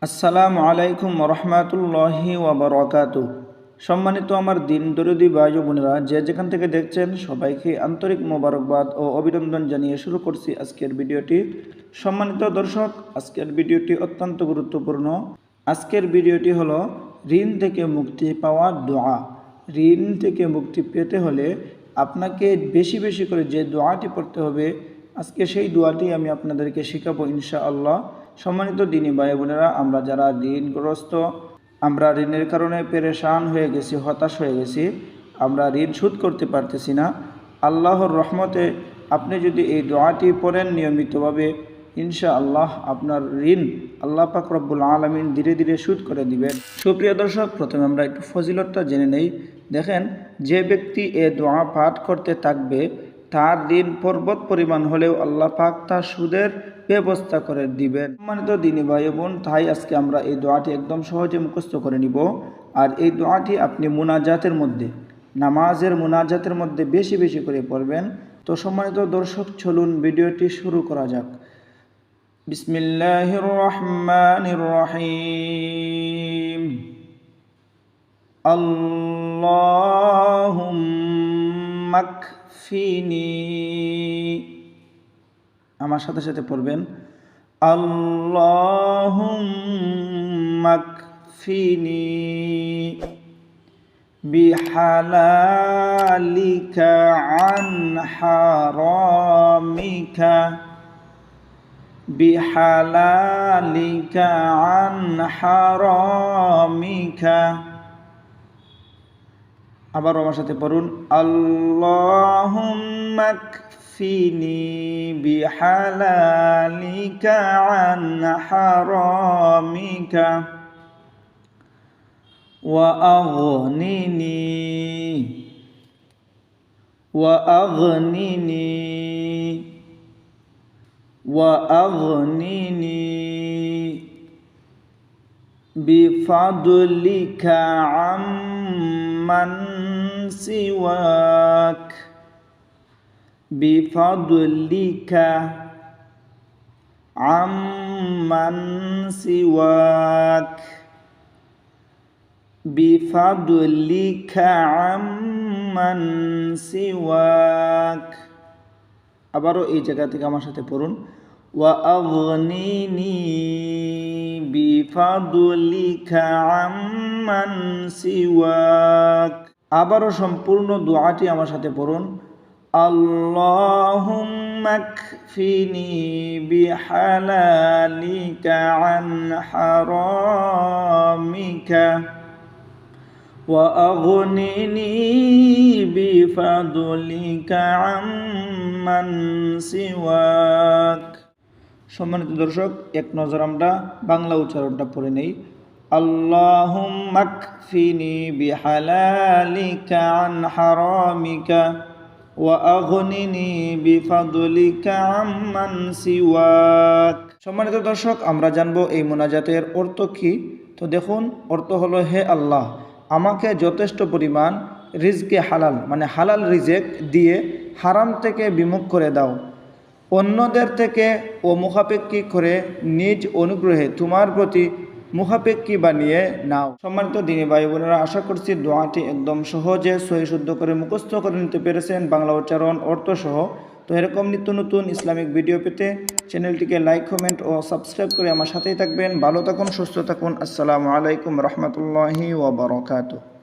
আসসালামু আলাইকুম রহমাতুল্লাহি ওয়াবারাকাতুহ। সম্মানিত আমার দিন দরদি ভাই ও বোনেরা, যে যেখান থেকে দেখছেন সবাইকে আন্তরিক মোবারকবাদ ও অভিনন্দন জানিয়ে শুরু করছি আজকের ভিডিওটি। সম্মানিত দর্শক, আজকের ভিডিওটি অত্যন্ত গুরুত্বপূর্ণ। আজকের ভিডিওটি হলো ঋণ থেকে মুক্তি পাওয়ার দোয়া। ঋণ থেকে মুক্তি পেতে হলে আপনাকে বেশি বেশি করে যে দোয়াটি পড়তে হবে, আজকে সেই দোয়াটি আমি আপনাদেরকে শেখাবো ইনশাআল্লাহ। সম্মানিত দিনী ভাই বোনেরা, আমরা যারা ঋণগ্রস্ত, আমরা ঋণের কারণে পেরেশান হয়ে গেছি, হতাশ হয়ে গেছি, আমরা ঋণ শোধ করতে পারতেছি না। আল্লাহর রহমতে আপনি যদি এই দোয়াটি পড়েন নিয়মিতভাবে, ইনশাআল্লাহ আপনার ঋণ আল্লাহ পাক রব্বুল আলামিন ধীরে ধীরে শোধ করে দিবেন। সুপ্রিয় দর্শক, প্রথমে আমরা একটু ফজিলতটা জেনে নেই। দেখেন, যে ব্যক্তি এ দোয়া পাঠ করতে থাকবে, তার ঋণ পর্বত পরিমাণ হলেও আল্লাহ পাক তার সুদের ব্যবস্থা করে দিবেন। সম্মানিত দিনী ভাই বোন, তাই আজকে আমরা এই দোয়াটি একদম সহজে মুখস্থ করে নিব। আর এই দোয়াটি আপনি মুনাজাতের মধ্যে, নামাজের মুনাজাতের মধ্যে বেশি বেশি করে পড়বেন। তো সম্মানিত দর্শক, চলুন ভিডিওটি শুরু করা যাক। বিসমিল্লাহির রহমানির রহিম। আল্লাহুম্মা কফিনি, আমার সাথে সাথে পড়বেন, আল্লাহুম্মা কফিনি বিহালালিকা আন হারামিকা, বিহালালিকা আন হারামিকা। আবার আমার সাথে পড়ুন, আল্লাহুম্মা কফিনি বিহালালিকা আন হারামিকা ওয়া আগনিনি বিফাদলিকা আম্মান সিওয়াক, বিফাদলিকা আম্মান সিওয়াক, বিফাদলিকা আম্মান সিওয়াক। আবারও এই জায়গা থেকে আমার সাথে পড়ুন, ওয়া আগনিনি বিফাদলিকা আম্মান সিওয়াক। আবারও সম্পূর্ণ দোয়াটি আমার সাথে পড়ুন, আল্লাহুম্মা কফিনি বিহালালিকা আন হারামিকা ওয়া আগনিনি বিফাদলিকা আম্মান সিওয়াক। সম্মানিত দর্শক, এক নজর আমরা বাংলা উচ্চারণটা পড়ে নেই। আল্লাহুম্মা কফিনি বিহালালিকা আন হারামিকা ওয়া আগনিনি বিফাদলিকা আম্মান সিওয়াক। সম্মানিত দর্শক, আমরা জানবো এই মুনাজাতের অর্থ কি। তো দেখুন, অর্থ হলো, হে আল্লাহ, আমাকে যথেষ্ট পরিমাণ রিজকে হালাল মানে হালাল রিজেক দিয়ে হারাম থেকে বিমুখ করে দাও। অন্যদের থেকে ও মুখাপেক্ষী করে নিজ অনুগ্রহে তোমার প্রতি মুখাপেক্ষী বানিয়ে নাও। সম্মানিত দিনী ভাই বোনেরা, আশা করছি দোয়াটি একদম সহজে সহি শুদ্ধ করে মুখস্থ করে নিতে পেরেছেন, বাংলা উচ্চারণ অর্থ সহ। তো এরকম নিত্য নতুন ইসলামিক ভিডিও পেতে চ্যানেলটিকে লাইক, কমেন্ট ও সাবস্ক্রাইব করে আমার সাথেই থাকবেন। ভালো থাকুন, সুস্থ থাকুন। আসসালামু আলাইকুম রহমতুল্লাহি ওয়া বারাকাতুহু।